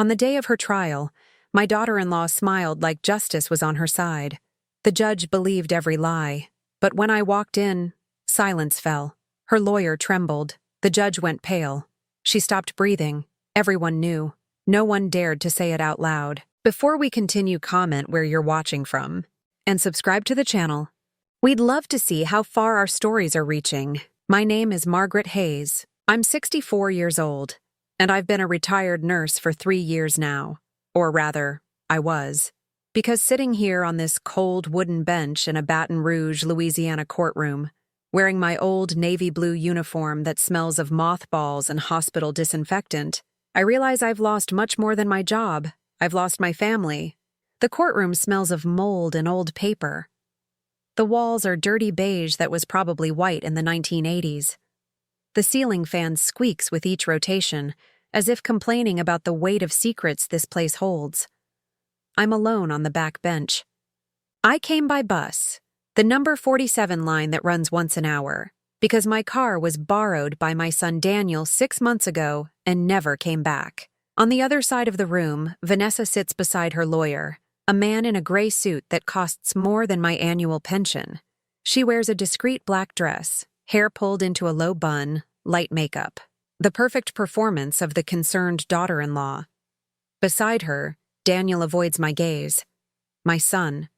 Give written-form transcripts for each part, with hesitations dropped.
On the day of her trial, my daughter-in-law smiled like justice was on her side. The judge believed every lie. But when I walked in, silence fell. Her lawyer trembled. The judge went pale. She stopped breathing. Everyone knew. No one dared to say it out loud. Before we continue, comment where you're watching from. And subscribe to the channel. We'd love to see how far our stories are reaching. My name is Margaret Hayes. I'm 64 years old, and I've been a retired nurse for 3 years now. Or rather, I was. Because sitting here on this cold wooden bench in a Baton Rouge, Louisiana courtroom, wearing my old navy blue uniform that smells of mothballs and hospital disinfectant, I realize I've lost much more than my job. I've lost my family. The courtroom smells of mold and old paper. The walls are dirty beige that was probably white in the 1980s. The ceiling fan squeaks with each rotation, as if complaining about the weight of secrets this place holds. I'm alone on the back bench. I came by bus, the number 47 line that runs once an hour, because my car was borrowed by my son Daniel 6 months ago and never came back. On the other side of the room, Vanessa sits beside her lawyer, a man in a gray suit that costs more than my annual pension. She wears a discreet black dress, hair pulled into a low bun, light makeup. The perfect performance of the concerned daughter-in-law. Beside her, Daniel avoids my gaze. My son,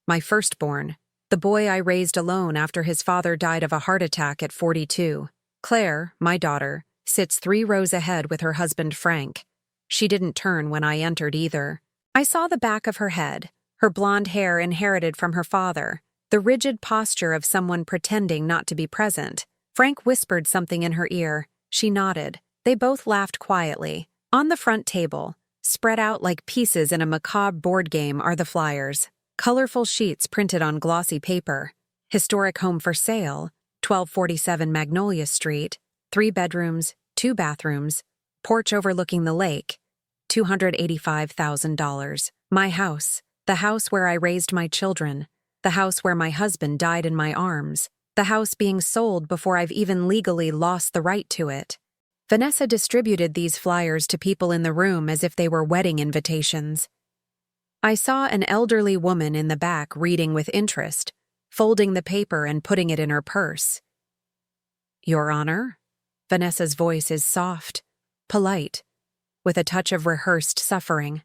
my firstborn, the boy I raised alone after his father died of a heart attack at 42. Claire, my daughter, sits 3 rows ahead with her husband Frank. She didn't turn when I entered either. I saw the back of her head, her blonde hair inherited from her father, the rigid posture of someone pretending not to be present. Frank whispered something in her ear. She nodded. They both laughed quietly. On the front table, spread out like pieces in a macabre board game, are the flyers. Colorful sheets printed on glossy paper. Historic home for sale, 1247 Magnolia Street, 3 bedrooms, 2 bathrooms, porch overlooking the lake, $285,000. My house, the house where I raised my children, the house where my husband died in my arms, the house being sold before I've even legally lost the right to it. Vanessa distributed these flyers to people in the room as if they were wedding invitations. I saw an elderly woman in the back reading with interest, folding the paper and putting it in her purse. Your Honor? Vanessa's voice is soft, polite, with a touch of rehearsed suffering.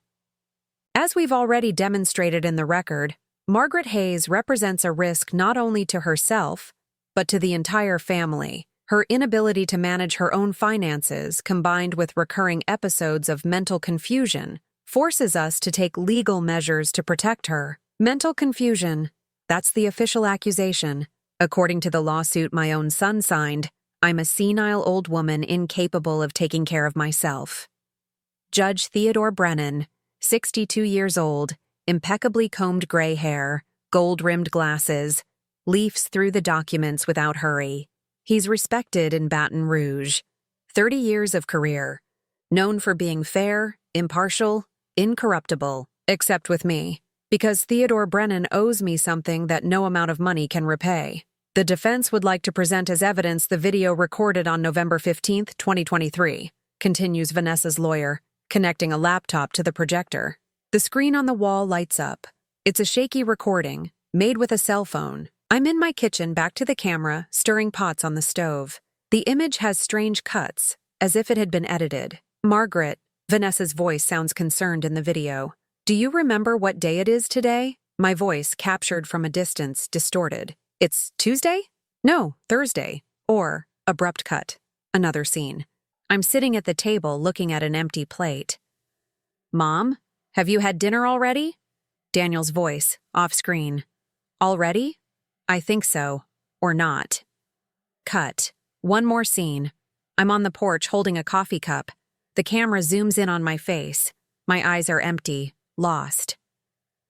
As we've already demonstrated in the record, Margaret Hayes represents a risk not only to herself, but to the entire family. Her inability to manage her own finances, combined with recurring episodes of mental confusion, forces us to take legal measures to protect her. Mental confusion, that's the official accusation. According to the lawsuit my own son signed, I'm a senile old woman incapable of taking care of myself. Judge Theodore Brennan, 62 years old, impeccably combed gray hair, gold-rimmed glasses, leafs through the documents without hurry. He's respected in Baton Rouge. 30 years of career. Known for being fair, impartial, incorruptible, except with me, because Theodore Brennan owes me something that no amount of money can repay. The defense would like to present as evidence the video recorded on November 15, 2023, continues Vanessa's lawyer, connecting a laptop to the projector. The screen on the wall lights up. It's a shaky recording, made with a cell phone. I'm in my kitchen, back to the camera, stirring pots on the stove. The image has strange cuts, as if it had been edited. Margaret, Vanessa's voice sounds concerned in the video. Do you remember what day it is today? My voice, captured from a distance, distorted. It's Tuesday? No, Thursday. Or, abrupt cut. Another scene. I'm sitting at the table looking at an empty plate. Mom, have you had dinner already? Daniel's voice, off screen. Already? I think so. Or not. Cut. One more scene. I'm on the porch holding a coffee cup. The camera zooms in on my face. My eyes are empty, lost.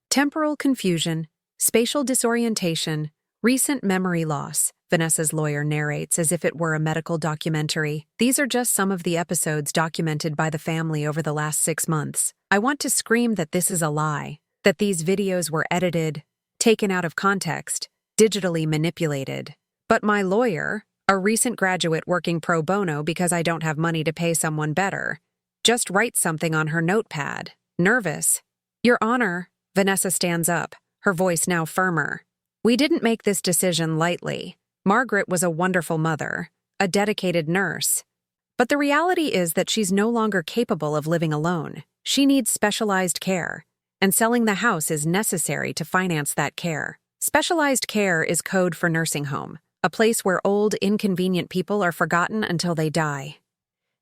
Temporal confusion, spatial disorientation, recent memory loss, Vanessa's lawyer narrates as if it were a medical documentary. These are just some of the episodes documented by the family over the last 6 months. I want to scream that this is a lie, that these videos were edited, taken out of context, digitally manipulated. But my lawyer, a recent graduate working pro bono because I don't have money to pay someone better, Just writes something on her notepad. Nervous. Your Honor, Vanessa stands up, her voice now firmer. We didn't make this decision lightly. Margaret was a wonderful mother, a dedicated nurse. But the reality is that she's no longer capable of living alone. She needs specialized care, and selling the house is necessary to finance that care. Specialized care is code for nursing home, a place where old, inconvenient people are forgotten until they die.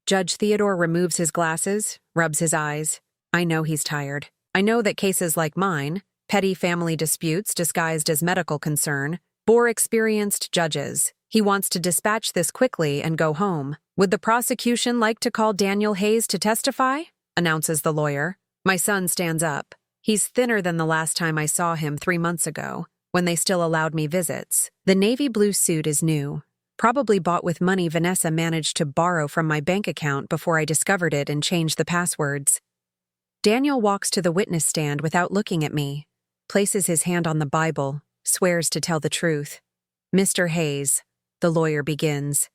Judge Theodore removes his glasses, rubs his eyes. I know he's tired. I know that cases like mine, petty family disputes disguised as medical concern, bore experienced judges. He wants to dispatch this quickly and go home. Would the prosecution like to call Daniel Hayes to testify? Announces the lawyer. My son stands up. He's thinner than the last time I saw him 3 months ago, when they still allowed me visits. The navy blue suit is new, probably bought with money Vanessa managed to borrow from my bank account before I discovered it and changed the passwords. Daniel walks to the witness stand without looking at me, places his hand on the Bible, swears to tell the truth. Mr. Hayes, the lawyer begins.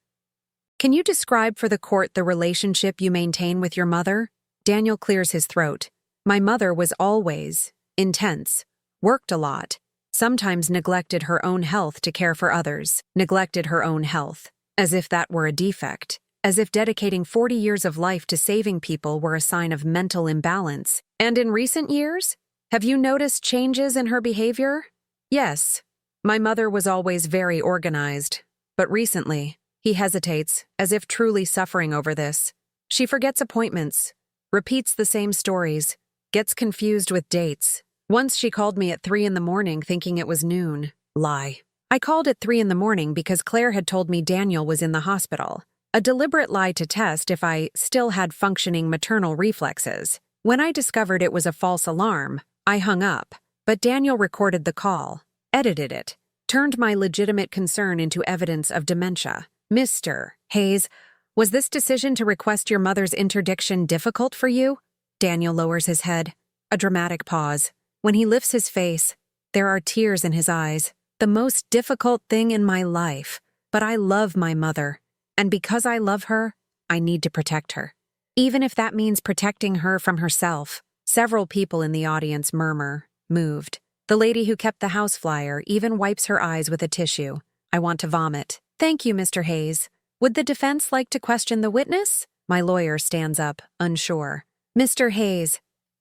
Can you describe for the court the relationship you maintain with your mother? Daniel clears his throat. My mother was always intense, worked a lot, sometimes neglected her own health to care for others, neglected her own health, as if that were a defect, as if dedicating 40 years of life to saving people were a sign of mental imbalance. And in recent years, have you noticed changes in her behavior? Yes, my mother was always very organized, but recently, he hesitates, as if truly suffering over this. She forgets appointments, repeats the same stories, gets confused with dates. Once she called me at 3 in the morning thinking it was noon. Lie. I called at 3 in the morning because Claire had told me Daniel was in the hospital. A deliberate lie to test if I still had functioning maternal reflexes. When I discovered it was a false alarm, I hung up, but Daniel recorded the call, edited it, turned my legitimate concern into evidence of dementia. Mr. Hayes, was this decision to request your mother's interdiction difficult for you? Daniel lowers his head. A dramatic pause. When he lifts his face, there are tears in his eyes. The most difficult thing in my life. But I love my mother. And because I love her, I need to protect her. Even if that means protecting her from herself. Several people in the audience murmur, moved. The lady who kept the house flyer even wipes her eyes with a tissue. I want to vomit. Thank you, Mr. Hayes. Would the defense like to question the witness? My lawyer stands up, unsure. Mr. Hayes,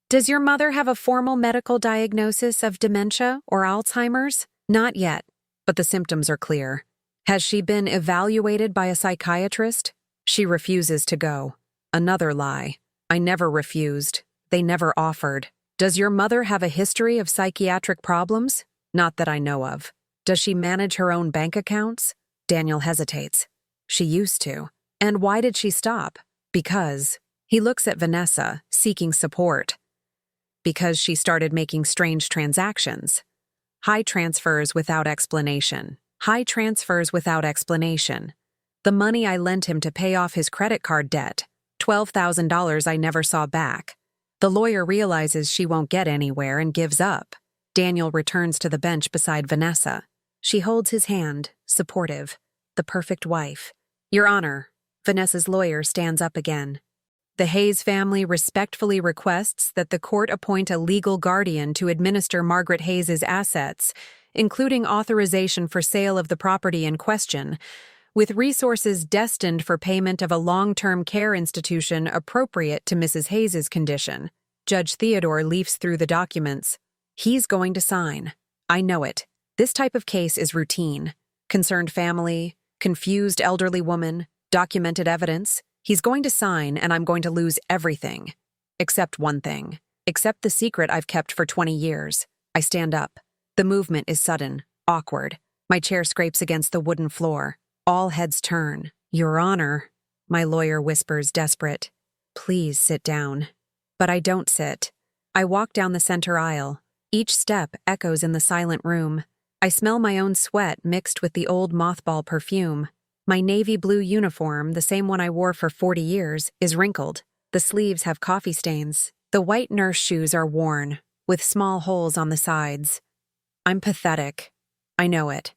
does your mother have a formal medical diagnosis of dementia or Alzheimer's? Not yet, but the symptoms are clear. Has she been evaluated by a psychiatrist? She refuses to go. Another lie. I never refused. They never offered. Does your mother have a history of psychiatric problems? Not that I know of. Does she manage her own bank accounts? Daniel hesitates. She used to. And why did she stop? Because. He looks at Vanessa, seeking support. Because she started making strange transactions. High transfers without explanation. High transfers without explanation. The money I lent him to pay off his credit card debt. $12,000 I never saw back. The lawyer realizes she won't get anywhere and gives up. Daniel returns to the bench beside Vanessa. She holds his hand, supportive. The perfect wife. Your Honor, Vanessa's lawyer stands up again. The Hayes family respectfully requests that the court appoint a legal guardian to administer Margaret Hayes' assets, including authorization for sale of the property in question, with resources destined for payment of a long-term care institution appropriate to Mrs. Hayes' condition. Judge Theodore leafs through the documents. He's going to sign. I know it. This type of case is routine. Concerned family, confused elderly woman, documented evidence. He's going to sign, and I'm going to lose everything. Except one thing. Except the secret I've kept for 20 years. I stand up. The movement is sudden, awkward. My chair scrapes against the wooden floor. All heads turn. Your Honor, my lawyer whispers, desperate. Please sit down. But I don't sit. I walk down the center aisle. Each step echoes in the silent room. I smell my own sweat mixed with the old mothball perfume. My navy blue uniform, the same one I wore for 40 years, is wrinkled. The sleeves have coffee stains. The white nurse shoes are worn, with small holes on the sides. I'm pathetic. I know it.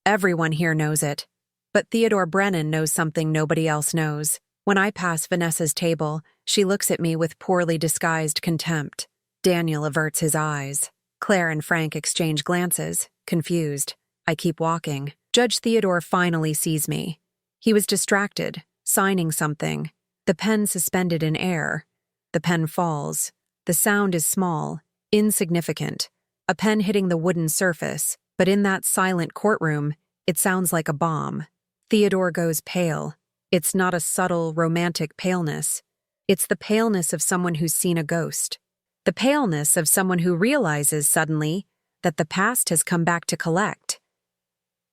Everyone here knows it. But Theodore Brennan knows something nobody else knows. When I pass Vanessa's table, she looks at me with poorly disguised contempt. Daniel averts his eyes. Claire and Frank exchange glances, confused. I keep walking. Judge Theodore finally sees me. He was distracted, signing something. The pen suspended in air. The pen falls. The sound is small, insignificant. A pen hitting the wooden surface, but in that silent courtroom, it sounds like a bomb. Theodore goes pale. It's not a subtle, romantic paleness. It's the paleness of someone who's seen a ghost. The paleness of someone who realizes suddenly that the past has come back to collect.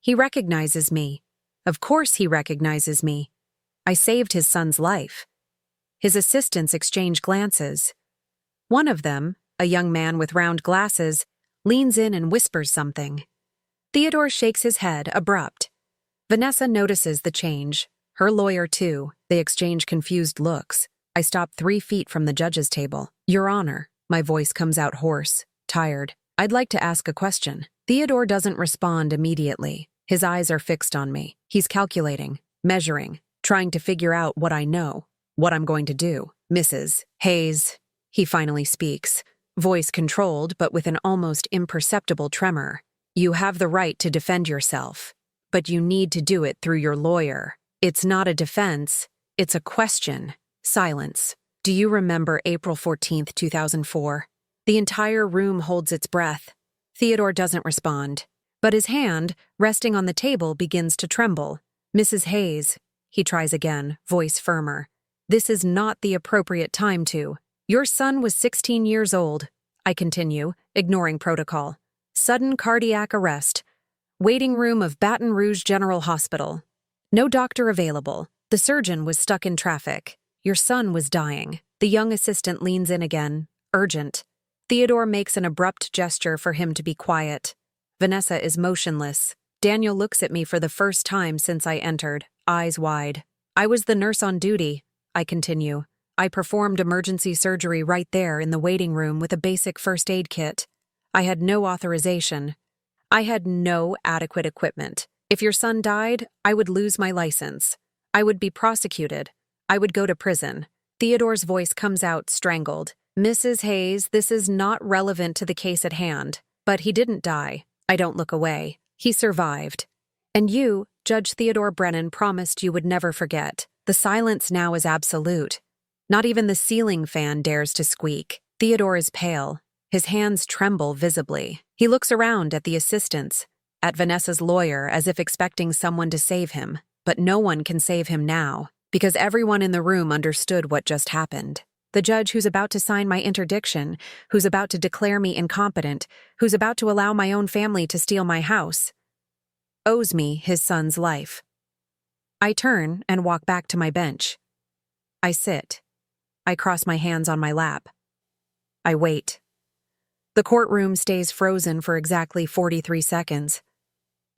He recognizes me. Of course he recognizes me. I saved his son's life. His assistants exchange glances. One of them, a young man with round glasses, leans in and whispers something. Theodore shakes his head, abrupt. Vanessa notices the change. Her lawyer, too. They exchange confused looks. I stop 3 feet from the judge's table. Your Honor, my voice comes out hoarse, tired. I'd like to ask a question. Theodore doesn't respond immediately. His eyes are fixed on me. He's calculating, measuring, trying to figure out what I know, what I'm going to do. Mrs. Hayes, he finally speaks, voice controlled but with an almost imperceptible tremor. You have the right to defend yourself, but you need to do it through your lawyer. It's not a defense, it's a question. Silence. Do you remember April 14th, 2004? The entire room holds its breath. Theodore doesn't respond, but his hand, resting on the table, begins to tremble. Mrs. Hayes, he tries again, voice firmer. This is not the appropriate time to. Your son was 16 years old, I continue, ignoring protocol. Sudden cardiac arrest. Waiting room of Baton Rouge General Hospital. No doctor available. The surgeon was stuck in traffic. Your son was dying. The young assistant leans in again. Urgent. Theodore makes an abrupt gesture for him to be quiet. Vanessa is motionless. Daniel looks at me for the first time since I entered, eyes wide. I was the nurse on duty, I continue. I performed emergency surgery right there in the waiting room with a basic first aid kit. I had no authorization. I had no adequate equipment. If your son died, I would lose my license. I would be prosecuted. I would go to prison. Theodore's voice comes out strangled. Mrs. Hayes, this is not relevant to the case at hand. But he didn't die. I don't look away. He survived. And you, Judge Theodore Brennan, promised you would never forget. The silence now is absolute. Not even the ceiling fan dares to squeak. Theodore is pale. His hands tremble visibly. He looks around at the assistants, at Vanessa's lawyer, as if expecting someone to save him. But no one can save him now, because everyone in the room understood what just happened. The judge who's about to sign my interdiction, who's about to declare me incompetent, who's about to allow my own family to steal my house, owes me his son's life. I turn and walk back to my bench. I sit. I cross my hands on my lap. I wait. The courtroom stays frozen for exactly 43 seconds.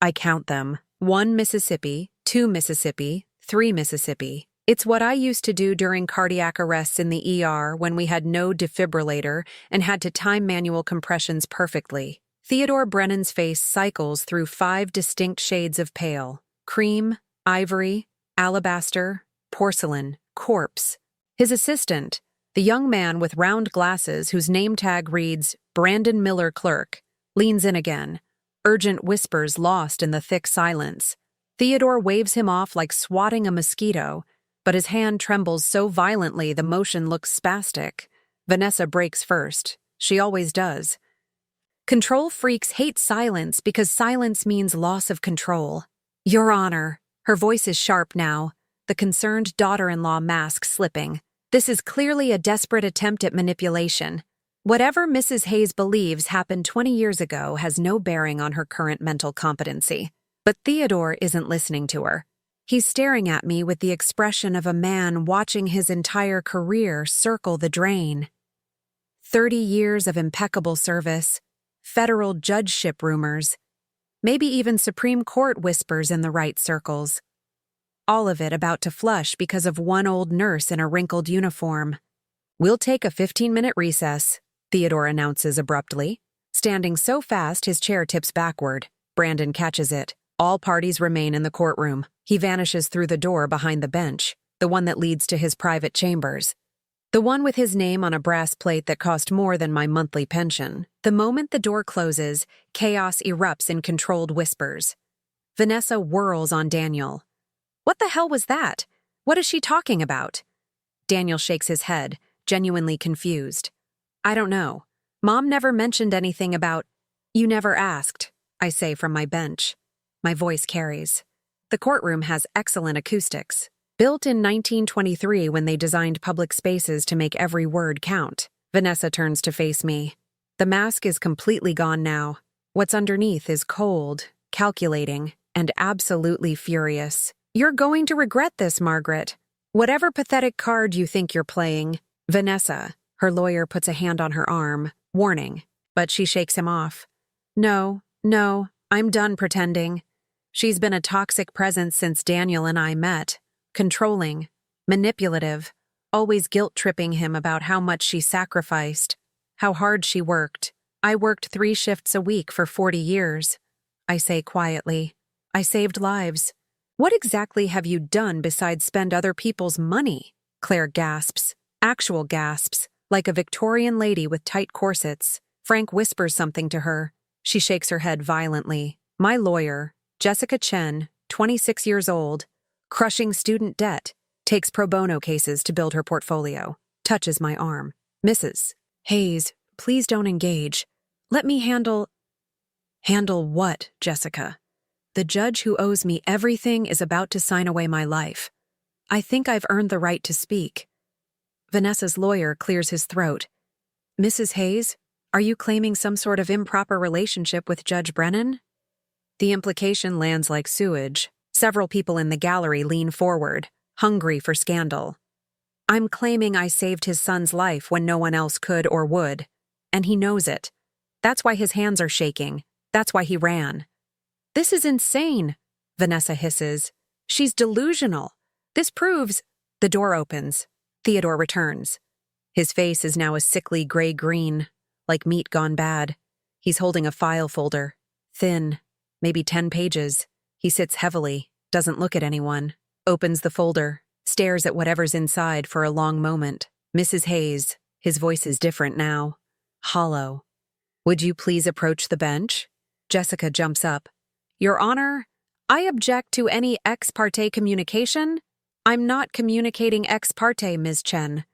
I count them. 1 Mississippi, 2 Mississippi, 3 Mississippi. It's what I used to do during cardiac arrests in the ER when we had no defibrillator and had to time manual compressions perfectly. Theodore Brennan's face cycles through 5 distinct shades of pale: cream, ivory, alabaster, porcelain, corpse. His assistant, the young man with round glasses whose name tag reads Brandon Miller Clerk, leans in again. Urgent whispers lost in the thick silence. Theodore waves him off like swatting a mosquito, but his hand trembles so violently the motion looks spastic. Vanessa breaks first. She always does. Control freaks hate silence because silence means loss of control. Your Honor. Her voice is sharp now, the concerned daughter-in-law mask slipping. This is clearly a desperate attempt at manipulation. Whatever Mrs. Hayes believes happened 20 years ago has no bearing on her current mental competency. But Theodore isn't listening to her. He's staring at me with the expression of a man watching his entire career circle the drain. 30 years of impeccable service, federal judgeship rumors, maybe even Supreme Court whispers in the right circles. All of it about to flush because of one old nurse in a wrinkled uniform. We'll take a 15-minute recess, Theodore announces abruptly. Standing so fast his chair tips backward. Brandon catches it. All parties remain in the courtroom. He vanishes through the door behind the bench. the one that leads to his private chambers. The one with his name on a brass plate that cost more than my monthly pension. The moment the door closes, chaos erupts in controlled whispers. Vanessa whirls on Daniel. What the hell was that? What is she talking about? Daniel shakes his head, genuinely confused. I don't know. Mom never mentioned anything about... You never asked, I say from my bench. My voice carries. The courtroom has excellent acoustics. Built in 1923 when they designed public spaces to make every word count. Vanessa turns to face me. The mask is completely gone now. What's underneath is cold, calculating, and absolutely furious. You're going to regret this, Margaret. Whatever pathetic card you think you're playing. Vanessa, her lawyer puts a hand on her arm, warning, but she shakes him off. No, I'm done pretending. She's been a toxic presence since Daniel and I met. Controlling, manipulative, always guilt-tripping him about how much she sacrificed, how hard she worked. I worked 3 shifts a week for 40 years. I say quietly. I saved lives. What exactly have you done besides spend other people's money? Claire gasps. Actual gasps, like a Victorian lady with tight corsets. Frank whispers something to her. She shakes her head violently. My lawyer, Jessica Chen, 26 years old, crushing student debt, takes pro bono cases to build her portfolio, touches my arm. Mrs. Hayes, please don't engage. Let me handle... Handle what, Jessica? The judge who owes me everything is about to sign away my life. I think I've earned the right to speak. Vanessa's lawyer clears his throat. Mrs. Hayes, are you claiming some sort of improper relationship with Judge Brennan? The implication lands like sewage. Several people in the gallery lean forward, hungry for scandal. I'm claiming I saved his son's life when no one else could or would. And he knows it. That's why his hands are shaking. That's why he ran. This is insane, Vanessa hisses. She's delusional. This proves... The door opens. Theodore returns. His face is now a sickly gray-green, like meat gone bad. He's holding a file folder. Thin, maybe 10 pages. He sits heavily, doesn't look at anyone, opens the folder, stares at whatever's inside for a long moment. Mrs. Hayes, his voice is different now. Hollow. Would you please approach the bench? Jessica jumps up. Your Honor, I object to any ex parte communication. I'm not communicating ex parte, Ms. Chen.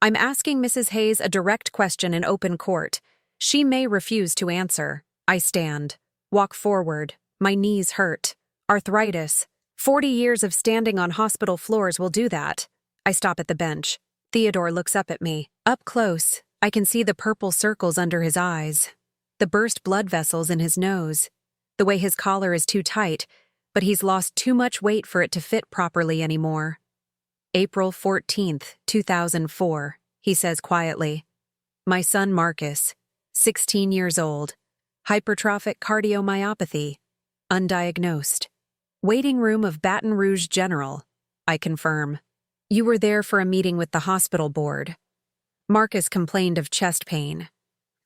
I'm asking Mrs. Hayes a direct question in open court. She may refuse to answer. I stand. Walk forward. My knees hurt. Arthritis. 40 years of standing on hospital floors will do that. I stop at the bench. Theodore looks up at me. Up close, I can see the purple circles under his eyes, the burst blood vessels in his nose, the way his collar is too tight, but he's lost too much weight for it to fit properly anymore. April 14th, 2004, he says quietly. My son Marcus, 16 years old, hypertrophic cardiomyopathy, undiagnosed. Waiting room of Baton Rouge General, I confirm. You were there for a meeting with the hospital board. Marcus complained of chest pain.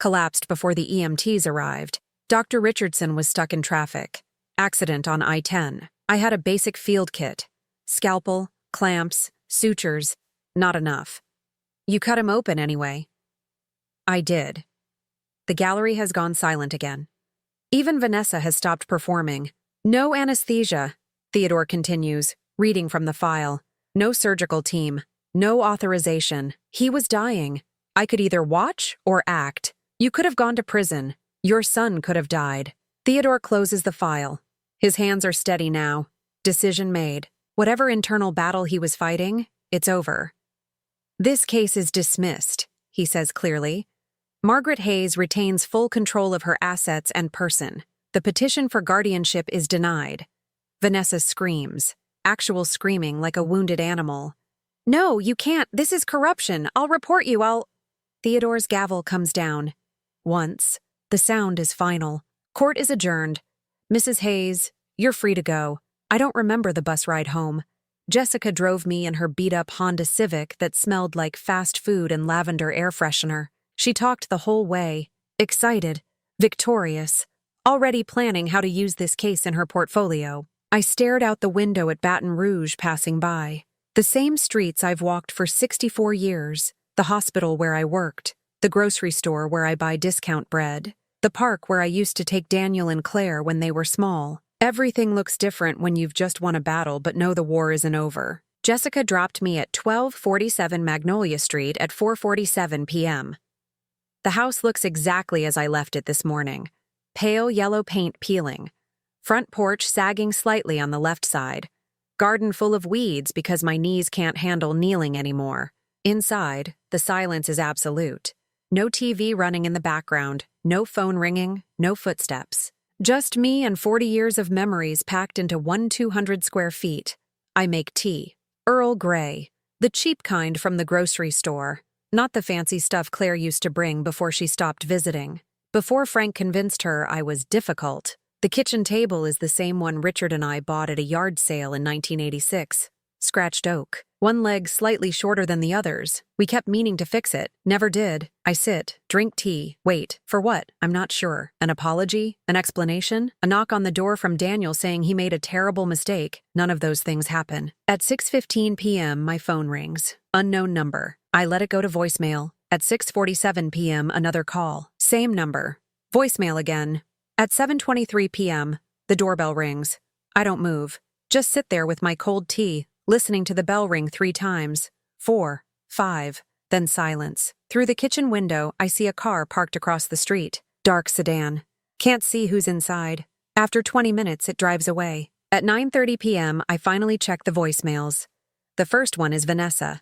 Collapsed before the EMTs arrived. Dr. Richardson was stuck in traffic. Accident on I-10. I had a basic field kit. Scalpel, clamps, sutures. Not enough. You cut him open anyway. I did. The gallery has gone silent again. Even Vanessa has stopped performing. No anesthesia, Theodore continues, reading from the file. No surgical team. No authorization. He was dying. I could either watch or act. You could have gone to prison. Your son could have died. Theodore closes the file. His hands are steady now. Decision made. Whatever internal battle he was fighting, it's over. This case is dismissed, he says clearly. Margaret Hayes retains full control of her assets and person. The petition for guardianship is denied. Vanessa screams, actual screaming like a wounded animal. No, you can't. This is corruption. I'll report you. Theodore's gavel comes down. Once. The sound is final. Court is adjourned. Mrs. Hayes, you're free to go. I don't remember the bus ride home. Jessica drove me in her beat-up Honda Civic that smelled like fast food and lavender air freshener. She talked the whole way, excited, victorious, already planning how to use this case in her portfolio. I stared out the window at Baton Rouge passing by. The same streets I've walked for 64 years, the hospital where I worked, the grocery store where I buy discount bread, the park where I used to take Daniel and Claire when they were small. Everything looks different when you've just won a battle but know the war isn't over. Jessica dropped me at 1247 Magnolia Street at 4:47 p.m. The house looks exactly as I left it this morning. Pale yellow paint peeling. Front porch sagging slightly on the left side. Garden full of weeds because my knees can't handle kneeling anymore. Inside, the silence is absolute. No TV running in the background, no phone ringing, no footsteps. Just me and 40 years of memories packed into 200 square feet. I make tea. Earl Grey. The cheap kind from the grocery store. Not the fancy stuff Claire used to bring before she stopped visiting. Before Frank convinced her I was difficult. The kitchen table is the same one Richard and I bought at a yard sale in 1986. Scratched oak. One leg slightly shorter than the others. We kept meaning to fix it. Never did. I sit, drink tea. Wait, for what? I'm not sure. An apology? An explanation? A knock on the door from Daniel saying he made a terrible mistake? None of those things happen. At 6:15 p.m., my phone rings. Unknown number. I let it go to voicemail. At 6:47 p.m., another call. Same number. Voicemail again. At 7:23 p.m., the doorbell rings. I don't move. Just sit there with my cold tea, listening to the bell ring 3 times. 4, 5, then silence. Through the kitchen window, I see a car parked across the street. Dark sedan. Can't see who's inside. After 20 minutes, it drives away. At 9:30 p.m., I finally check the voicemails. The first one is Vanessa.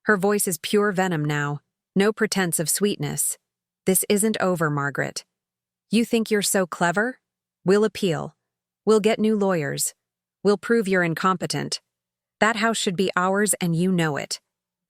Her voice is pure venom now. No pretense of sweetness. This isn't over, Margaret. You think you're so clever? We'll appeal. We'll get new lawyers. We'll prove you're incompetent. That house should be ours and you know it.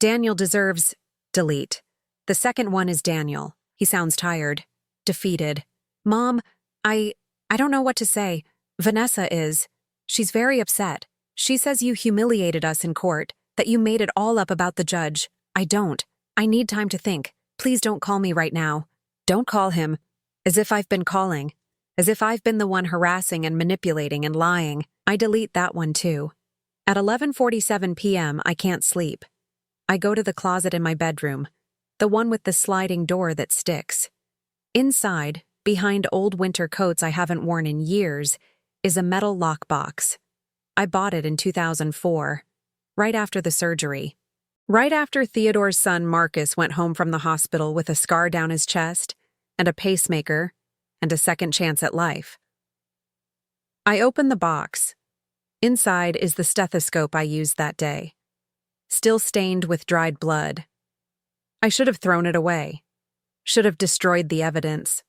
Daniel deserves... Delete. The second one is Daniel. He sounds tired. Defeated. Mom, I don't know what to say. Vanessa is. She's very upset. She says you humiliated us in court, that you made it all up about the judge. I don't. I need time to think. Please don't call me right now. Don't call him. As if I've been calling. As if I've been the one harassing and manipulating and lying. I delete that one too. At 11:47 p.m., I can't sleep. I go to the closet in my bedroom, the one with the sliding door that sticks. Inside, behind old winter coats I haven't worn in years, is a metal lockbox. I bought it in 2004, right after the surgery. Right after Theodore's son Marcus went home from the hospital with a scar down his chest, and a pacemaker, and a second chance at life. I open the box. Inside is the stethoscope I used that day, still stained with dried blood. I should have thrown it away, should have destroyed the evidence.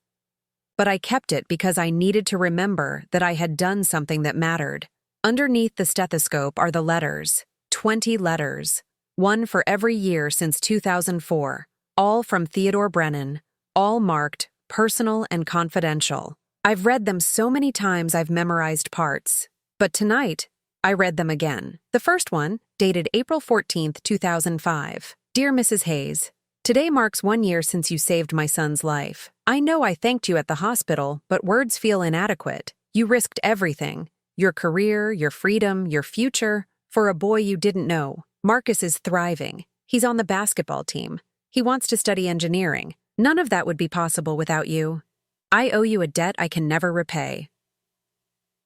But I kept it because I needed to remember that I had done something that mattered. Underneath the stethoscope are the letters, 20 letters, one for every year since 2004, all from Theodore Brennan, all marked personal and confidential. I've read them so many times I've memorized parts. But tonight, I read them again. The first one, dated April 14th, 2005. Dear Mrs. Hayes, today marks 1 year since you saved my son's life. I know I thanked you at the hospital, but words feel inadequate. You risked everything. Your career, your freedom, your future, for a boy you didn't know. Marcus is thriving. He's on the basketball team. He wants to study engineering. None of that would be possible without you. I owe you a debt I can never repay.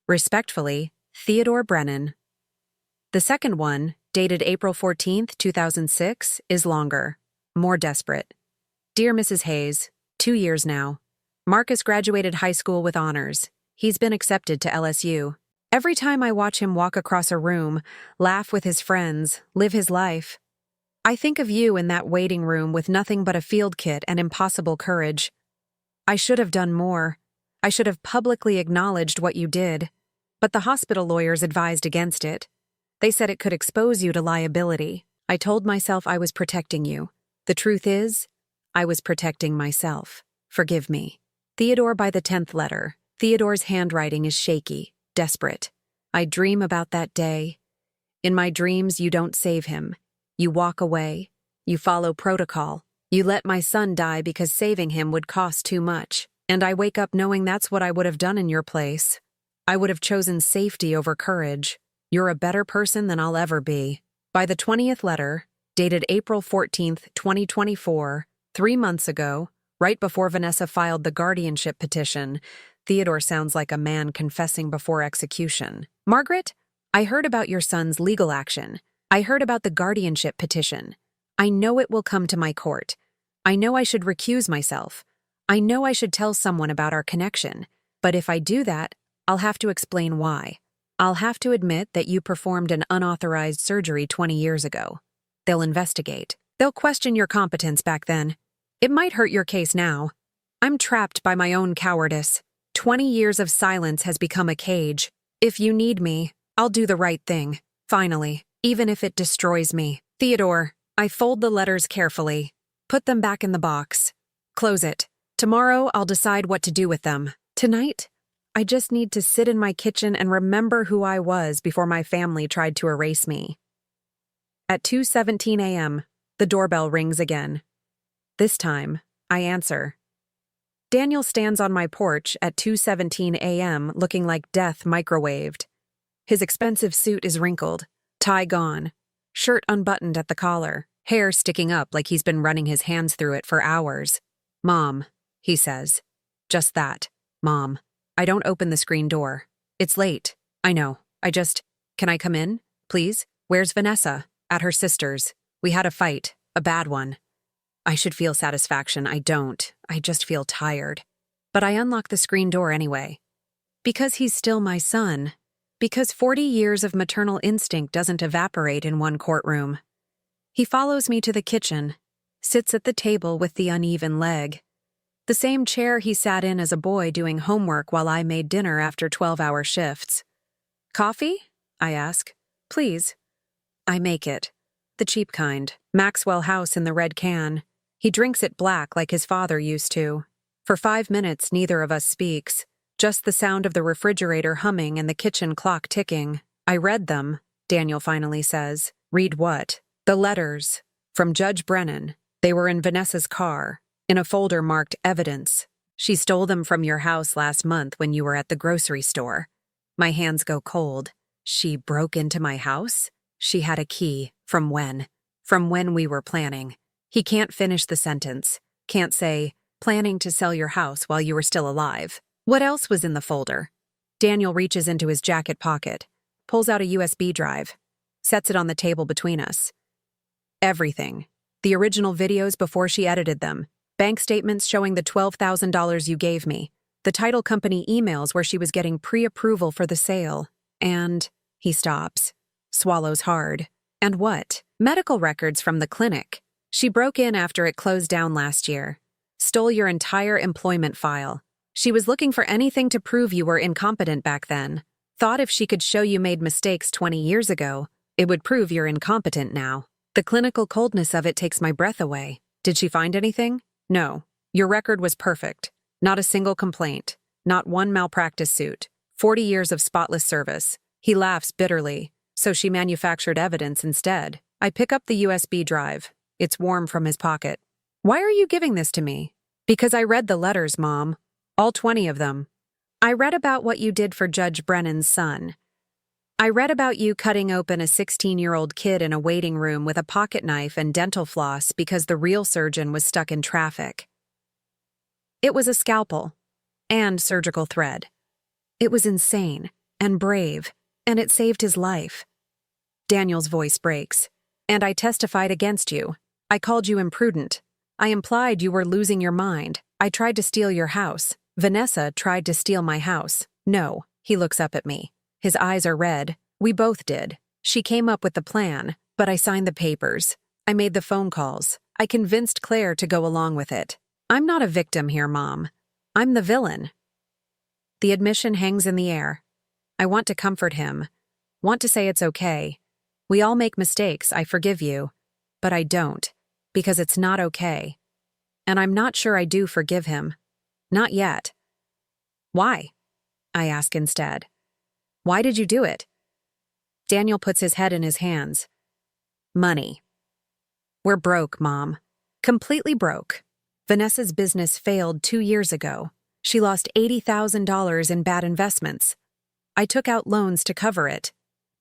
Respectfully, Theodore Brennan. The second one, dated April 14th, 2006, is longer, more desperate. Dear Mrs. Hayes, 2 years now. Marcus graduated high school with honors. He's been accepted to LSU. Every time I watch him walk across a room, laugh with his friends, live his life, I think of you in that waiting room with nothing but a field kit and impossible courage. I should have done more. I should have publicly acknowledged what you did. But the hospital lawyers advised against it. They said it could expose you to liability. I told myself I was protecting you. The truth is, I was protecting myself. Forgive me. Theodore by the 10th letter. Theodore's handwriting is shaky, desperate. I dream about that day. In my dreams, you don't save him. You walk away. You follow protocol. You let my son die because saving him would cost too much. And I wake up knowing that's what I would have done in your place. I would have chosen safety over courage. You're a better person than I'll ever be. By the 20th letter, dated April 14th, 2024, 3 months ago, right before Vanessa filed the guardianship petition, Theodore sounds like a man confessing before execution. Margaret, I heard about your son's legal action. I heard about the guardianship petition. I know it will come to my court. I know I should recuse myself. I know I should tell someone about our connection. But if I do that, I'll have to explain why. I'll have to admit that you performed an unauthorized surgery 20 years ago. They'll investigate. They'll question your competence back then. It might hurt your case now. I'm trapped by my own cowardice. 20 years of silence has become a cage. If you need me, I'll do the right thing. Finally, even if it destroys me. Theodore, I fold the letters carefully. Put them back in the box. Close it. Tomorrow, I'll decide what to do with them. Tonight, I just need to sit in my kitchen and remember who I was before my family tried to erase me. At 2:17 a.m., the doorbell rings again. This time, I answer. Daniel stands on my porch at 2:17 a.m. looking like death microwaved. His expensive suit is wrinkled, tie gone, shirt unbuttoned at the collar, hair sticking up like he's been running his hands through it for hours. Mom, he says. Just that, Mom. I don't open the screen door. It's late. I know. Can I come in, please? Where's Vanessa? At her sister's. We had a fight, a bad one. I should feel satisfaction. I don't. I just feel tired. But I unlock the screen door anyway. Because he's still my son. Because 40 years of maternal instinct doesn't evaporate in one courtroom. He follows me to the kitchen, sits at the table with the uneven leg. The same chair he sat in as a boy doing homework while I made dinner after 12-hour shifts. Coffee? I ask. Please. I make it. The cheap kind. Maxwell House in the red can. He drinks it black like his father used to. For 5 minutes, neither of us speaks. Just the sound of the refrigerator humming and the kitchen clock ticking. I read them, Daniel finally says. Read what? The letters. From Judge Brennan. They were in Vanessa's car. In a folder marked evidence. She stole them from your house last month when you were at the grocery store. My hands go cold. She broke into my house? She had a key. From when? From when we were planning. He can't finish the sentence. Can't say, planning to sell your house while you were still alive. What else was in the folder? Daniel reaches into his jacket pocket, pulls out a USB drive, sets it on the table between us. Everything. The original videos before she edited them. Bank statements showing the $12,000 you gave me. The title company emails where she was getting pre-approval for the sale. And he stops. Swallows hard. And what? Medical records from the clinic. She broke in after it closed down last year. Stole your entire employment file. She was looking for anything to prove you were incompetent back then. Thought if she could show you made mistakes 20 years ago, it would prove you're incompetent now. The clinical coldness of it takes my breath away. Did she find anything? No. Your record was perfect. Not a single complaint. Not one malpractice suit. 40 years of spotless service. He laughs bitterly. So she manufactured evidence instead. I pick up the USB drive. It's warm from his pocket. Why are you giving this to me? Because I read the letters, Mom. All 20 of them. I read about what you did for Judge Brennan's son. I read about you cutting open a 16-year-old kid in a waiting room with a pocket knife and dental floss because the real surgeon was stuck in traffic. It was a scalpel and surgical thread. It was insane and brave, and it saved his life. Daniel's voice breaks. And I testified against you. I called you imprudent. I implied you were losing your mind. I tried to steal your house. Vanessa tried to steal my house. No, he looks up at me. His eyes are red. We both did. She came up with the plan, but I signed the papers. I made the phone calls. I convinced Claire to go along with it. I'm not a victim here, Mom. I'm the villain. The admission hangs in the air. I want to comfort him. Want to say it's okay. We all make mistakes, I forgive you. But I don't, because it's not okay. And I'm not sure I do forgive him. Not yet. Why? I ask instead. Why did you do it? Daniel puts his head in his hands. Money. We're broke, Mom. Completely broke. Vanessa's business failed 2 years ago. She lost $80,000 in bad investments. I took out loans to cover it.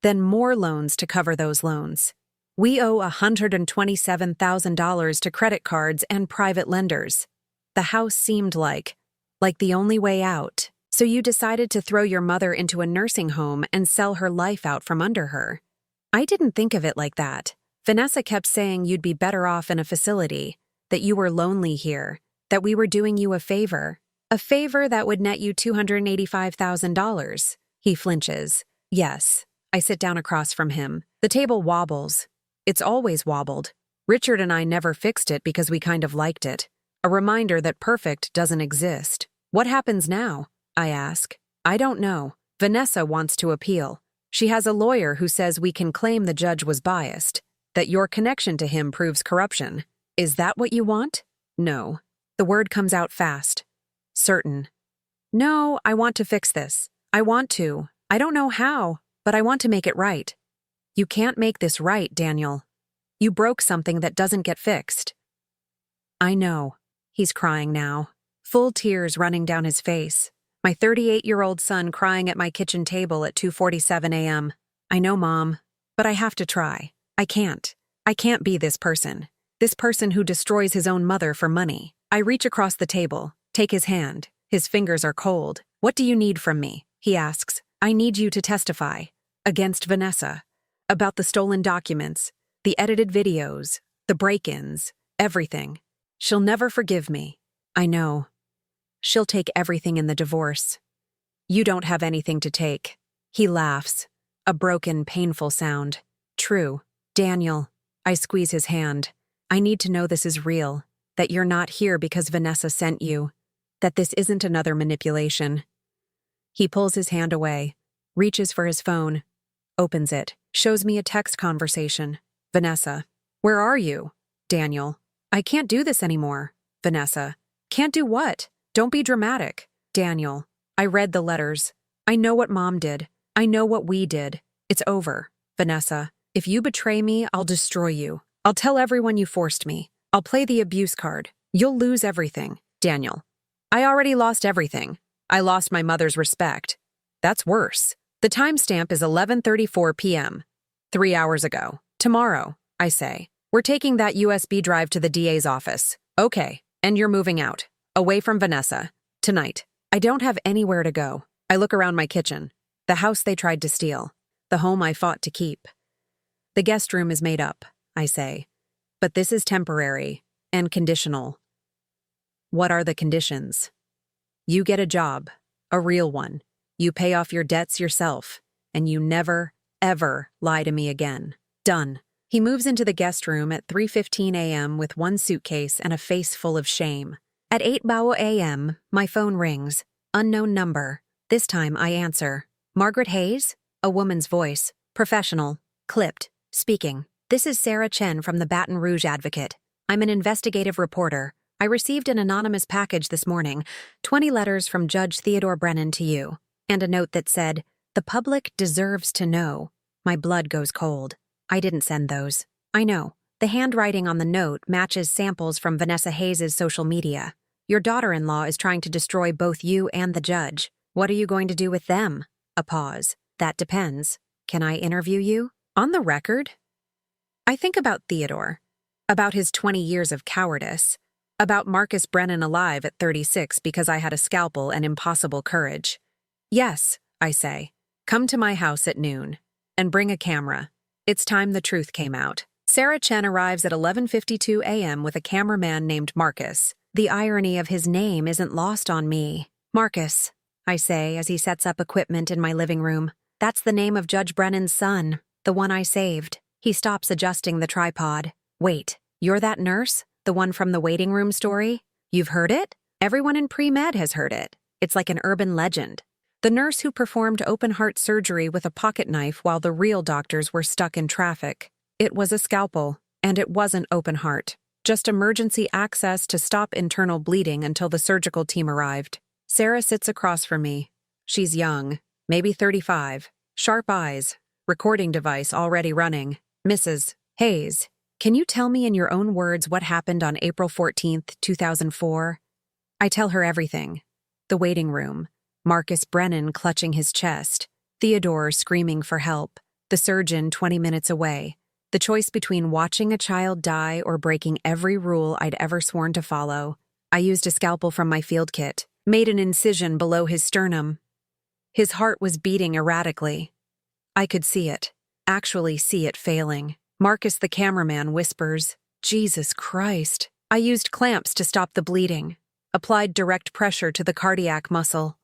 Then more loans to cover those loans. We owe $127,000 to credit cards and private lenders. The house seemed like the only way out. So you decided to throw your mother into a nursing home and sell her life out from under her. I didn't think of it like that. Vanessa kept saying you'd be better off in a facility, that you were lonely here, that we were doing you a favor that would net you $285,000. He flinches. Yes. I sit down across from him. The table wobbles. It's always wobbled. Richard and I never fixed it because we kind of liked it. A reminder that perfect doesn't exist. What happens now? I ask. I don't know. Vanessa wants to appeal. She has a lawyer who says we can claim the judge was biased, that your connection to him proves corruption. Is that what you want? No. The word comes out fast. Certain. No, I want to fix this. I want to. I don't know how, but I want to make it right. You can't make this right, Daniel. You broke something that doesn't get fixed. I know. He's crying now, full tears running down his face. My 38-year-old son crying at my kitchen table at 2:47 a.m. I know, Mom, but I have to try. I can't. I can't be this person who destroys his own mother for money. I reach across the table, take his hand. His fingers are cold. What do you need from me? He asks. I need you to testify. Against Vanessa. About the stolen documents, the edited videos, the break-ins, everything. She'll never forgive me. I know. She'll take everything in the divorce. You don't have anything to take. He laughs. A broken, painful sound. True. Daniel. I squeeze his hand. I need to know this is real. That you're not here because Vanessa sent you. That this isn't another manipulation. He pulls his hand away, reaches for his phone, opens it, shows me a text conversation. Vanessa. Where are you? Daniel. I can't do this anymore. Vanessa. Can't do what? Don't be dramatic. Daniel. I read the letters. I know what Mom did. I know what we did. It's over. Vanessa. If you betray me, I'll destroy you. I'll tell everyone you forced me. I'll play the abuse card. You'll lose everything. Daniel. I already lost everything. I lost my mother's respect. That's worse. The timestamp is 11:34 p.m. 3 hours ago. Tomorrow, I say. We're taking that USB drive to the DA's office. Okay, and you're moving out. Away from Vanessa. Tonight. I don't have anywhere to go. I look around my kitchen. The house they tried to steal. The home I fought to keep. The guest room is made up, I say. But this is temporary and conditional. What are the conditions? You get a job, a real one. You pay off your debts yourself, and you never, ever lie to me again. Done. He moves into the guest room at 3:15 a.m. with one suitcase and a face full of shame. At 8 a.m., my phone rings. Unknown number. This time I answer. Margaret Hayes? A woman's voice. Professional. Clipped. Speaking. This is Sarah Chen from the Baton Rouge Advocate. I'm an investigative reporter. I received an anonymous package this morning, 20 letters from Judge Theodore Brennan to you, and a note that said, "The public deserves to know." My blood goes cold. I didn't send those. I know. The handwriting on the note matches samples from Vanessa Hayes' social media. Your daughter-in-law is trying to destroy both you and the judge. What are you going to do with them? A pause. That depends. Can I interview you? On the record? I think about Theodore, about his 20 years of cowardice, about Marcus Brennan alive at 36 because I had a scalpel and impossible courage. Yes, I say. Come to my house at noon. And bring a camera. It's time the truth came out. Sarah Chen arrives at 11:52 a.m. with a cameraman named Marcus. The irony of his name isn't lost on me. Marcus, I say as he sets up equipment in my living room. That's the name of Judge Brennan's son, the one I saved. He stops adjusting the tripod. Wait, you're that nurse? The one from the waiting room story? You've heard it? Everyone in pre-med has heard it. It's like an urban legend. The nurse who performed open-heart surgery with a pocket knife while the real doctors were stuck in traffic. It was a scalpel, and it wasn't open heart. Just emergency access to stop internal bleeding until the surgical team arrived. Sarah sits across from me. She's young, maybe 35, sharp eyes, recording device already running. Mrs. Hayes, can you tell me in your own words what happened on April 14th, 2004? I tell her everything. The waiting room. Marcus Brennan clutching his chest. Theodore screaming for help. The surgeon 20 minutes away. The choice between watching a child die or breaking every rule I'd ever sworn to follow. I used a scalpel from my field kit, made an incision below his sternum. His heart was beating erratically. I could see it, actually see it failing. Marcus the cameraman whispers, "Jesus Christ." I used clamps to stop the bleeding, applied direct pressure to the cardiac muscle.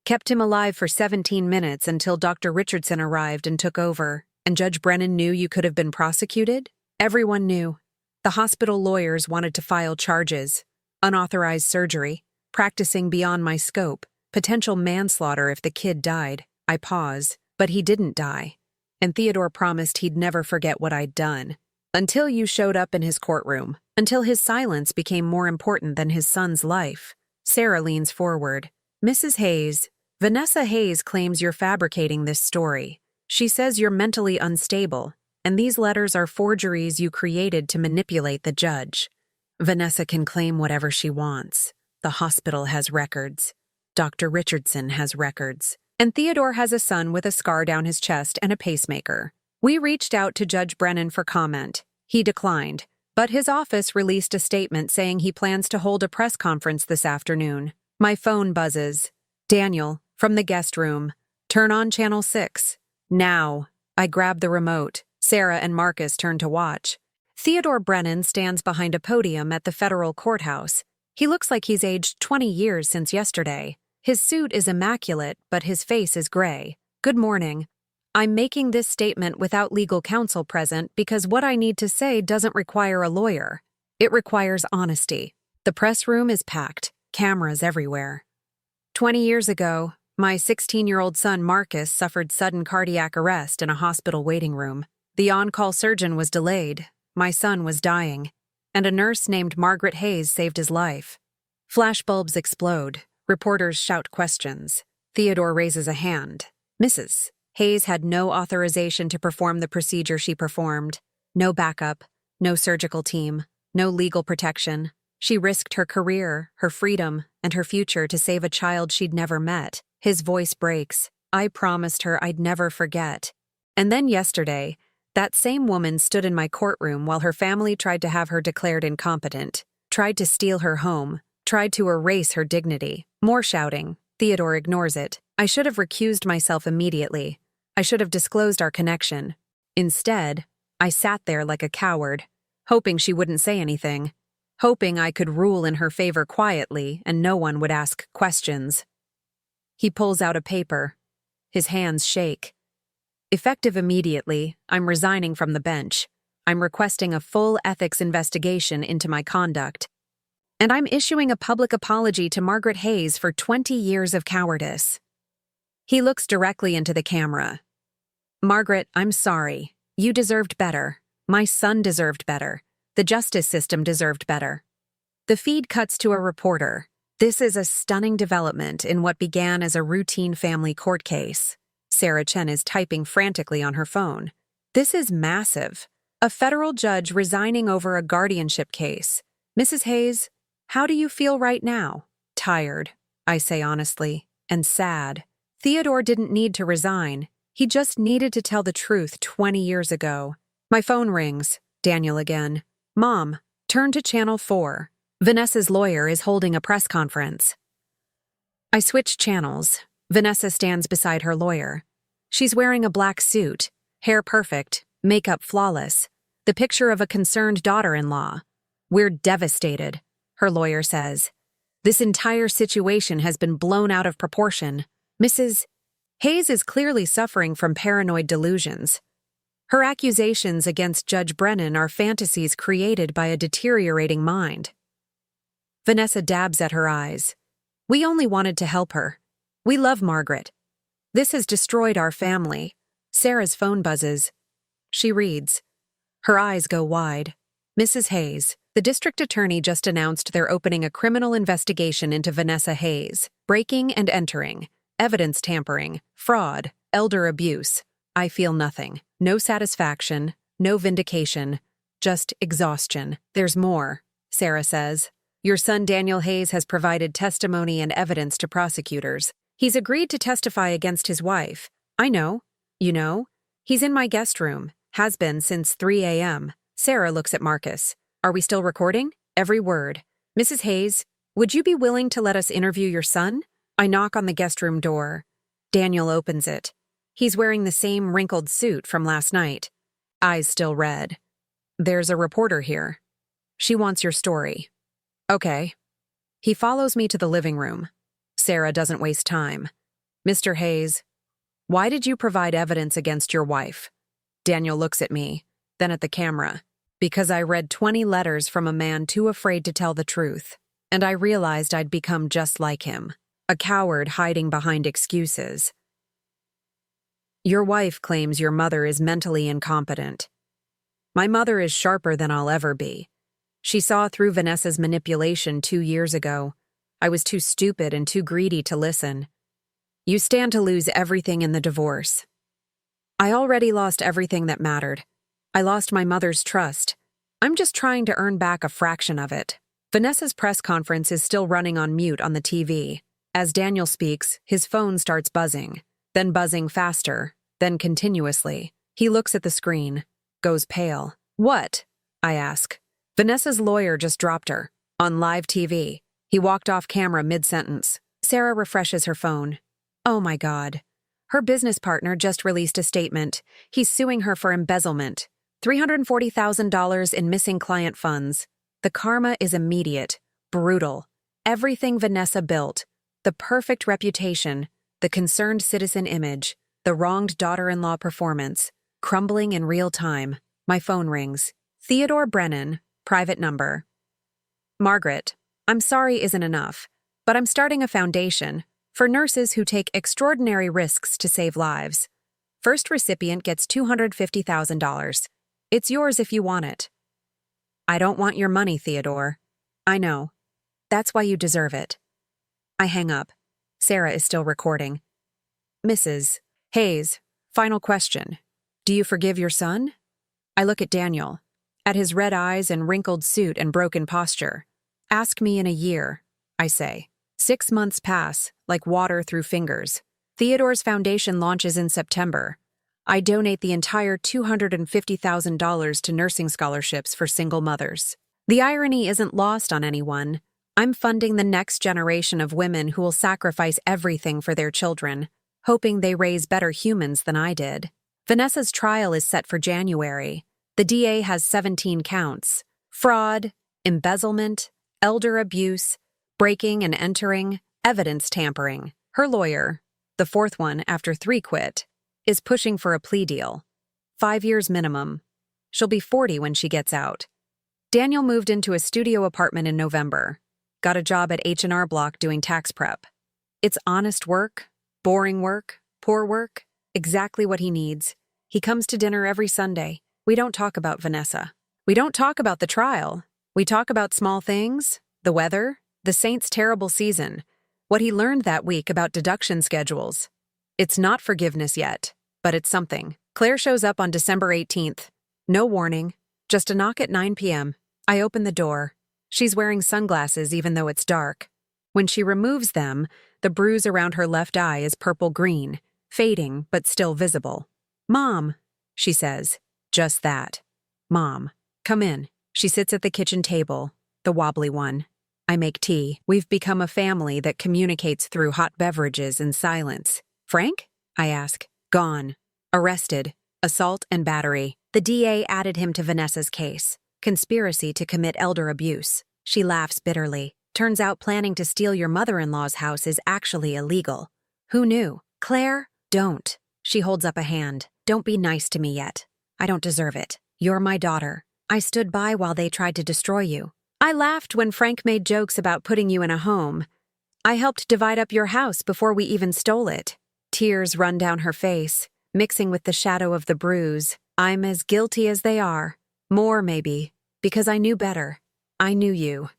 Kept him alive for 17 minutes until Dr. Richardson arrived and took over. And Judge Brennan knew you could have been prosecuted? Everyone knew. The hospital lawyers wanted to file charges. Unauthorized surgery, practicing beyond my scope, potential manslaughter if the kid died. I pause, but he didn't die. And Theodore promised he'd never forget what I'd done. Until you showed up in his courtroom. Until his silence became more important than his son's life. Sarah leans forward. "Mrs. Hayes, Vanessa Hayes claims you're fabricating this story. She says you're mentally unstable, and these letters are forgeries you created to manipulate the judge. Vanessa can claim whatever she wants. The hospital has records. Dr. Richardson has records. And Theodore has a son with a scar down his chest and a pacemaker. We reached out to Judge Brennan for comment. He declined, but his office released a statement saying he plans to hold a press conference this afternoon. My phone buzzes. Daniel, from the guest room. Turn on Channel 6. Now. I grab the remote. Sarah and Marcus turn to watch. Theodore Brennan stands behind a podium at the federal courthouse. He looks like he's aged 20 years since yesterday. His suit is immaculate, but his face is gray. "Good morning. I'm making this statement without legal counsel present because what I need to say doesn't require a lawyer. It requires honesty. The press room is packed, cameras everywhere. 20 years ago, my 16-year-old son Marcus suffered sudden cardiac arrest in a hospital waiting room. The on-call surgeon was delayed. My son was dying. And a nurse named Margaret Hayes saved his life. Flashbulbs explode. Reporters shout questions. Theodore raises a hand. Mrs. Hayes had no authorization to perform the procedure she performed. No backup, no surgical team, no legal protection. She risked her career, her freedom, and her future to save a child she'd never met. His voice breaks. I promised her I'd never forget. And then yesterday, that same woman stood in my courtroom while her family tried to have her declared incompetent, tried to steal her home, tried to erase her dignity. More shouting. Theodore ignores it. I should have recused myself immediately. I should have disclosed our connection. Instead, I sat there like a coward, hoping she wouldn't say anything, hoping I could rule in her favor quietly and no one would ask questions. He pulls out a paper. His hands shake. Effective immediately, I'm resigning from the bench. I'm requesting a full ethics investigation into my conduct. And I'm issuing a public apology to Margaret Hayes for 20 years of cowardice. He looks directly into the camera. Margaret, I'm sorry. You deserved better. My son deserved better. The justice system deserved better. The feed cuts to a reporter. This is a stunning development in what began as a routine family court case. Sarah Chen is typing frantically on her phone. This is massive. A federal judge resigning over a guardianship case. Mrs. Hayes, how do you feel right now? Tired, I say honestly, and sad. Theodore didn't need to resign. He just needed to tell the truth 20 years ago. My phone rings. Daniel again. Mom, turn to Channel 4. Vanessa's lawyer is holding a press conference. I switch channels. Vanessa stands beside her lawyer. She's wearing a black suit, hair perfect, makeup flawless, the picture of a concerned daughter-in-law. We're devastated, her lawyer says. This entire situation has been blown out of proportion. Mrs. Hayes is clearly suffering from paranoid delusions. Her accusations against Judge Brennan are fantasies created by a deteriorating mind. Vanessa dabs at her eyes. We only wanted to help her. We love Margaret. This has destroyed our family. Sarah's phone buzzes. She reads. Her eyes go wide. Mrs. Hayes, the district attorney just announced they're opening a criminal investigation into Vanessa Hayes. Breaking and entering, evidence tampering, fraud, elder abuse. I feel nothing. No satisfaction, no vindication, just exhaustion. There's more, Sarah says. Your son Daniel Hayes has provided testimony and evidence to prosecutors. He's agreed to testify against his wife. I know. You know. He's in my guest room. Has been since 3 a.m. Sarah looks at Marcus. Are we still recording? Every word. Mrs. Hayes, would you be willing to let us interview your son? I knock on the guest room door. Daniel opens it. He's wearing the same wrinkled suit from last night. Eyes still red. There's a reporter here. She wants your story. Okay. He follows me to the living room. Sarah doesn't waste time. Mr. Hayes, why did you provide evidence against your wife? Daniel looks at me, then at the camera. Because I read 20 letters from a man too afraid to tell the truth, and I realized I'd become just like him, a coward hiding behind excuses. Your wife claims your mother is mentally incompetent. My mother is sharper than I'll ever be. She saw through Vanessa's manipulation 2 years ago. I was too stupid and too greedy to listen. You stand to lose everything in the divorce. I already lost everything that mattered. I lost my mother's trust. I'm just trying to earn back a fraction of it. Vanessa's press conference is still running on mute on the TV. As Daniel speaks, his phone starts buzzing, then buzzing faster, then continuously. He looks at the screen, goes pale. What? I ask. Vanessa's lawyer just dropped her, on live TV. He walked off camera mid-sentence. Sarah refreshes her phone. Oh my God. Her business partner just released a statement. He's suing her for embezzlement. $340,000 in missing client funds. The karma is immediate, brutal. Everything Vanessa built, the perfect reputation, the concerned citizen image, the wronged daughter-in-law performance, crumbling in real time. My phone rings. Theodore Brennan, private number. Margaret, I'm sorry isn't enough, but I'm starting a foundation for nurses who take extraordinary risks to save lives. First recipient gets $250,000. It's yours if you want it. I don't want your money, Theodore. I know. That's why you deserve it. I hang up. Sarah is still recording. Mrs. Hayes, final question. Do you forgive your son? I look at Daniel, at his red eyes and wrinkled suit and broken posture. Ask me in a year, I say. 6 months pass, like water through fingers. Theodore's foundation launches in September. I donate the entire $250,000 to nursing scholarships for single mothers. The irony isn't lost on anyone. I'm funding the next generation of women who will sacrifice everything for their children, hoping they raise better humans than I did. Vanessa's trial is set for January. The DA has 17 counts: fraud, embezzlement, elder abuse, breaking and entering, evidence tampering. Her lawyer, the fourth one after 3 quit, is pushing for a plea deal. 5 years minimum. She'll be 40 when she gets out. Daniel moved into a studio apartment in November. Got a job at H&R Block doing tax prep. It's honest work, boring work, poor work, exactly what he needs. He comes to dinner every Sunday. We don't talk about Vanessa. We don't talk about the trial. We talk about small things, the weather, the Saints' terrible season, what he learned that week about deduction schedules. It's not forgiveness yet, but it's something. Claire shows up on December 18th. No warning, just a knock at 9 p.m. I open the door. She's wearing sunglasses even though it's dark. When she removes them, the bruise around her left eye is purple-green, fading but still visible. Mom, she says. Just that. Mom, come in. She sits at the kitchen table, the wobbly one. I make tea. We've become a family that communicates through hot beverages and silence. Frank? I ask. Gone. Arrested. Assault and battery. The DA added him to Vanessa's case. Conspiracy to commit elder abuse. She laughs bitterly. Turns out planning to steal your mother-in-law's house is actually illegal. Who knew? Claire, don't. She holds up a hand. Don't be nice to me yet. I don't deserve it. You're my daughter. I stood by while they tried to destroy you. I laughed when Frank made jokes about putting you in a home. I helped divide up your house before we even stole it. Tears run down her face, mixing with the shadow of the bruise. I'm as guilty as they are. More, maybe, because I knew better. I knew you.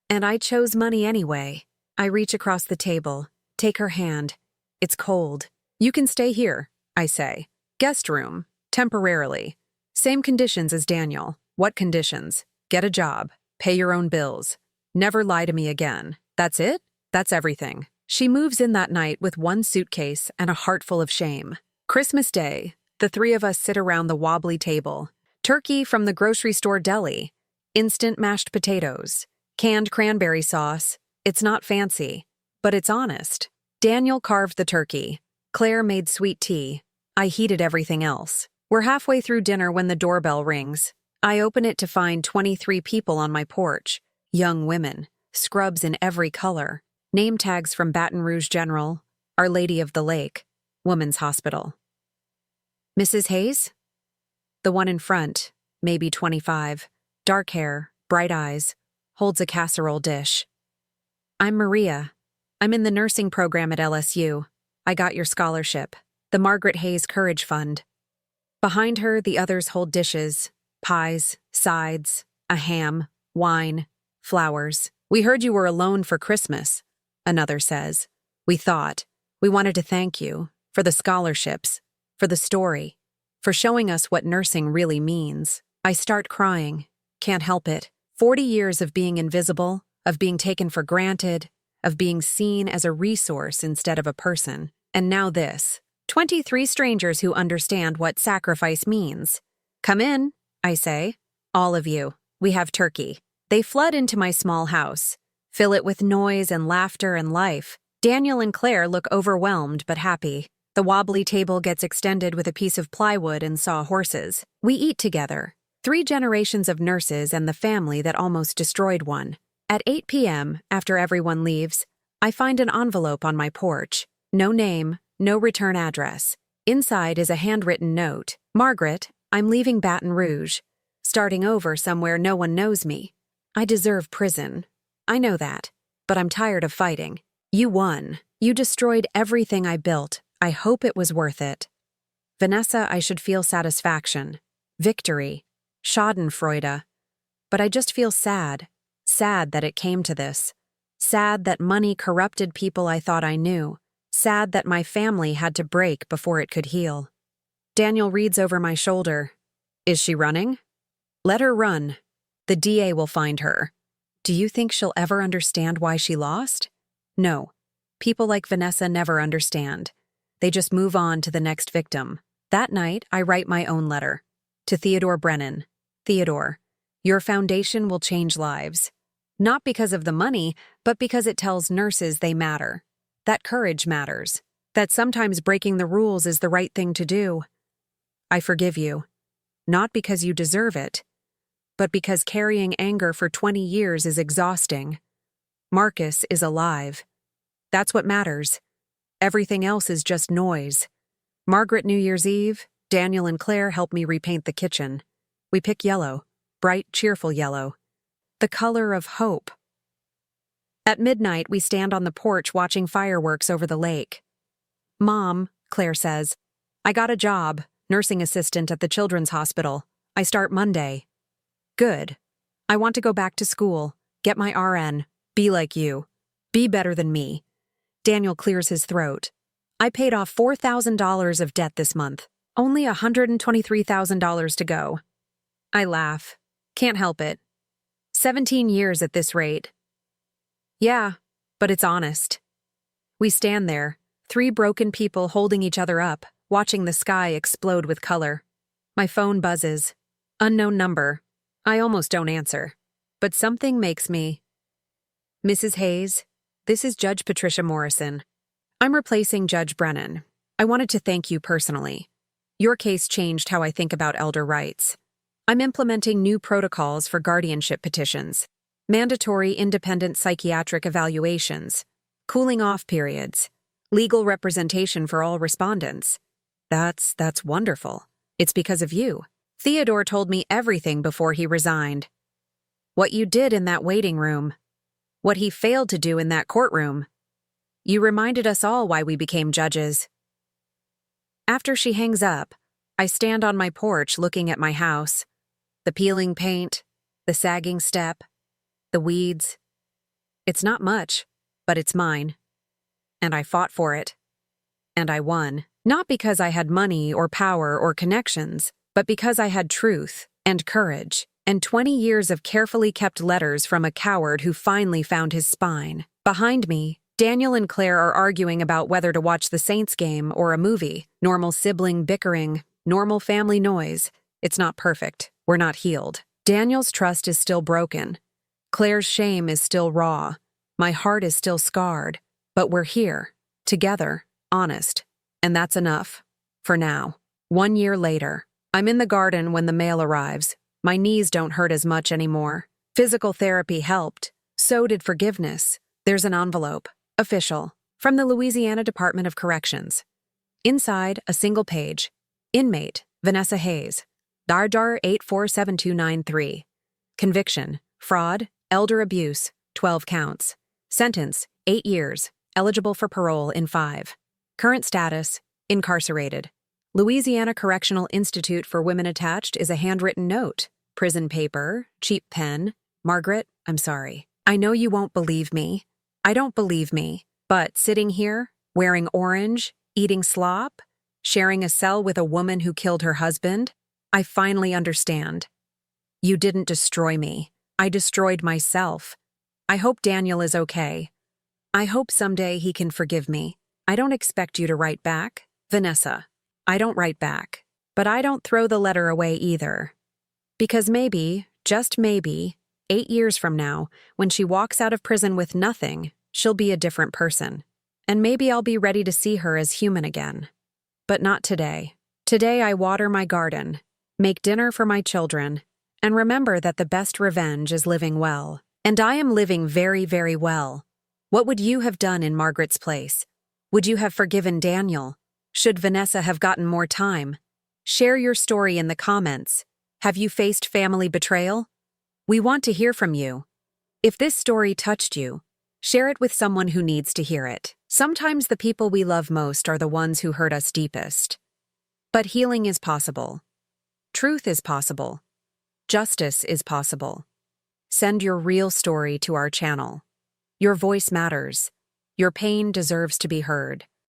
And I chose money anyway. I reach across the table, take her hand. It's cold. You can stay here, I say. Guest room, temporarily. Same conditions as Daniel. What conditions? Get a job. Pay your own bills. Never lie to me again. That's it? That's everything. She moves in that night with one suitcase and a heart full of shame. Christmas Day, The three of us sit around the wobbly table. Turkey from the grocery store deli. Instant mashed potatoes. Canned cranberry sauce. It's not fancy, but it's honest. Daniel carved the turkey. Claire made sweet tea. I heated everything else. We're halfway through dinner when the doorbell rings. I open it to find 23 people on my porch. Young women. Scrubs in every color. Name tags from Baton Rouge General, Our Lady of the Lake, Women's Hospital. Mrs. Hayes? The one in front, maybe 25. Dark hair, bright eyes, holds a casserole dish. I'm Maria. I'm in the nursing program at LSU. I got your scholarship, the Margaret Hayes Courage Fund. Behind her, the others hold dishes, pies, sides, a ham, wine, flowers. We heard you were alone for Christmas, another says. We wanted to thank you for the scholarships, for the story, for showing us what nursing really means. I start crying. Can't help it. 40 years of being invisible, of being taken for granted, of being seen as a resource instead of a person. And now this. 23 strangers who understand what sacrifice means. Come in, I say. All of you. We have turkey. They flood into my small house, fill it with noise and laughter and life. Daniel and Claire look overwhelmed but happy. The wobbly table gets extended with a piece of plywood and sawhorses. We eat together. 3 generations of nurses and the family that almost destroyed one. At 8 p.m., after everyone leaves, I find an envelope on my porch. No name, no return address. Inside is a handwritten note. Margaret, I'm leaving Baton Rouge. Starting over somewhere no one knows me. I deserve prison. I know that, but I'm tired of fighting. You won. You destroyed everything I built. I hope it was worth it. Vanessa, I should feel satisfaction. Victory. Schadenfreude. But I just feel sad. Sad that it came to this. Sad that money corrupted people I thought I knew. Sad that my family had to break before it could heal. Daniel reads over my shoulder. Is she running? Let her run. The DA will find her. Do you think she'll ever understand why she lost? No. People like Vanessa never understand. They just move on to the next victim. That night, I write my own letter. To Theodore Brennan. Theodore, your foundation will change lives. Not because of the money, but because it tells nurses they matter. That courage matters. That sometimes breaking the rules is the right thing to do. I forgive you. Not because you deserve it, but because carrying anger for 20 years is exhausting. Marcus is alive. That's what matters. Everything else is just noise. Margaret New Year's Eve, Daniel and Claire help me repaint the kitchen. We pick yellow, bright, cheerful yellow. The color of hope. At midnight, we stand on the porch watching fireworks over the lake. Mom, Claire says, I got a job, nursing assistant at the children's hospital. I start Monday. Good. I want to go back to school, get my RN, be like you, be better than me. Daniel clears his throat. I paid off $4,000 of debt this month, only $123,000 to go. I laugh. Can't help it. 17 years at this rate. Yeah, but it's honest. We stand there, 3 broken people holding each other up, watching the sky explode with color. My phone buzzes. Unknown number. I almost don't answer. But something makes me. Mrs. Hayes, this is Judge Patricia Morrison. I'm replacing Judge Brennan. I wanted to thank you personally. Your case changed how I think about elder rights. I'm implementing new protocols for guardianship petitions, mandatory independent psychiatric evaluations, cooling off periods, legal representation for all respondents. That's wonderful. It's because of you. Theodore told me everything before he resigned. What you did in that waiting room. What he failed to do in that courtroom. You reminded us all why we became judges. After she hangs up, I stand on my porch looking at my house. The peeling paint, the sagging step, the weeds. It's not much, but it's mine. And I fought for it. And I won. Not because I had money or power or connections, but because I had truth and courage and 20 years of carefully kept letters from a coward who finally found his spine. Behind me, Daniel and Claire are arguing about whether to watch the Saints game or a movie, normal sibling bickering, Normal family noise. It's not perfect. We're not healed. Daniel's trust is still broken. Claire's shame is still raw. My heart is still scarred. But we're here. Together. Honest. And that's enough. For now. 1 year later. I'm in the garden when the mail arrives. My knees don't hurt as much anymore. Physical therapy helped. So did forgiveness. There's an envelope. Official. From the Louisiana Department of Corrections. Inside, a single page. Inmate, Vanessa Hayes. Dar 847293. Conviction, fraud, elder abuse, 12 counts. Sentence, 8 years. Eligible for parole in 5. Current status, incarcerated. Louisiana Correctional Institute for Women attached is a handwritten note. Prison paper, cheap pen. Margaret, I'm sorry. I know you won't believe me. I don't believe me. But sitting here, wearing orange, eating slop, sharing a cell with a woman who killed her husband, I finally understand. You didn't destroy me. I destroyed myself. I hope Daniel is okay. I hope someday he can forgive me. I don't expect you to write back, Vanessa. I don't write back. But I don't throw the letter away either. Because maybe, just maybe, 8 years from now, when she walks out of prison with nothing, she'll be a different person. And maybe I'll be ready to see her as human again. But not today. Today I water my garden, make dinner for my children, and remember that the best revenge is living well. And I am living very, very well. What would you have done in Margaret's place? Would you have forgiven Daniel? Should Vanessa have gotten more time? Share your story in the comments. Have you faced family betrayal? We want to hear from you. If this story touched you, share it with someone who needs to hear it. Sometimes the people we love most are the ones who hurt us deepest. But healing is possible. Truth is possible. Justice is possible. Send your real story to our channel. Your voice matters. Your pain deserves to be heard.